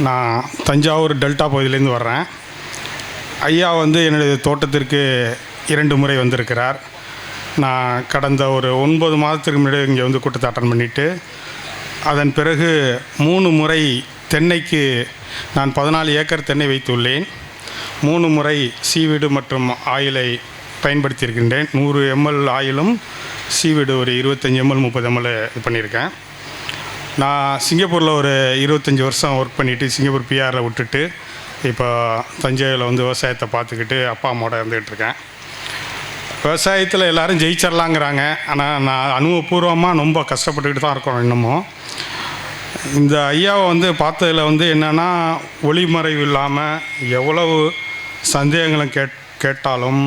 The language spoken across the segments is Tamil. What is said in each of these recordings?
நான் தஞ்சாவூர் டெல்டா பகுதியிலேருந்து வர்றேன். ஐயா வந்து என்னுடைய தோட்டத்திற்கு 2 முறை வந்திருக்கிறார். நான் கடந்த ஒரு 9 மாதத்துக்கு முன்னாடி இங்கே வந்து கூட்டத்தை அட்டன் பண்ணிவிட்டு, அதன் பிறகு 3 முறை தென்னைக்கு நான் 14 ஏக்கர் தென்னை வைத்துள்ளேன். 3 முறை சீவீடு மற்றும் ஆயிலை பயன்படுத்தியிருக்கின்றேன். 100 ml ஆயிலும் சீவீடு ஒரு 25 ml 30 ml இது பண்ணியிருக்கேன். நான் சிங்கப்பூரில் ஒரு 25 வருஷம் ஒர்க் பண்ணிவிட்டு சிங்கப்பூர் பிஆரில் விட்டுட்டு இப்போ தஞ்சையில் வந்து விவசாயத்தை பார்த்துக்கிட்டு அப்பா அம்மாவோட இருந்துகிட்ருக்கேன். விவசாயத்தில் எல்லோரும் ஜெயிச்சிடலாங்கிறாங்க. ஆனால் நான் அனுபவபூர்வமாக ரொம்ப கஷ்டப்பட்டுக்கிட்டு தான் இருக்கோம் இன்னமும். இந்த ஐயாவை வந்து பார்த்ததில் வந்து என்னென்னா, ஒளிமறைவு இல்லாமல் எவ்வளவு சந்தேகங்களை கேட்டாலும்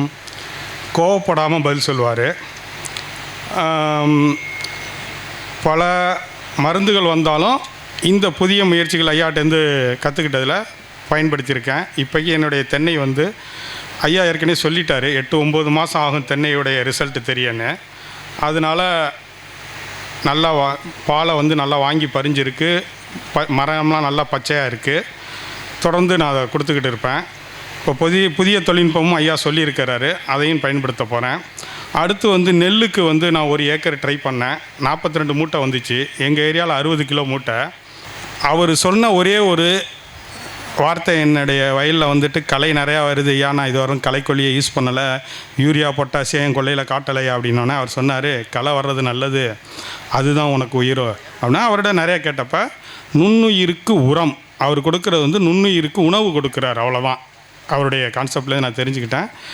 கோவப்படாமல் பதில் சொல்லுவார். பல மருந்துகள் வந்தாலும் இந்த புதிய முயற்சிகள் ஐயாட்டேருந்து கற்றுக்கிட்டதில் பயன்படுத்தியிருக்கேன். இப்போக்கி என்னுடைய தென்னை வந்து ஐயா ஏற்கனவே சொல்லிட்டார், 8-9 மாதம் ஆகும் தென்னையுடைய ரிசல்ட்டு தெரியன்னு. அதனால் நல்லா பாலை வந்து நல்லா வாங்கி பறிஞ்சிருக்கு. மரம்லாம் நல்லா பச்சையாக இருக்குது. தொடர்ந்து நான் அதை கொடுத்துக்கிட்டு இருப்பேன். இப்போ புதிய தொழில்நுட்பமும் ஐயா சொல்லியிருக்கிறாரு, அதையும் பயன்படுத்த போகிறேன். அடுத்து வந்து நெல்லுக்கு வந்து நான் 1 ஏக்கர் ட்ரை பண்ணேன். 42 மூட்டை வந்துச்சு. எங்கள் ஏரியாவில் 60 கிலோ மூட்டை. அவர் சொன்ன ஒரே ஒரு வார்த்தை, என்னுடைய வயலில் வந்துட்டு களை நிறையா வருது ஐயா, நான் இது வரும் களைக்கொல்லியை யூஸ் பண்ணலை, யூரியா பொட்டாசியம் கொள்ளையில் காட்டலையா அப்படின்னோடனே அவர் சொன்னார், களை வர்றது நல்லது, அதுதான் உனக்கு உயிர் அப்படின்னா. அவர்கிட்ட நிறையா கேட்டப்போ நுண்ணுயிருக்கு உரம் அவர் கொடுக்குறது வந்து நுண்ணுயிருக்கு உணவு கொடுக்குறாரு, அவ்வளோதான் அவருடைய கான்செப்ட்லேருந்து நான் தெரிஞ்சுக்கிட்டேன்.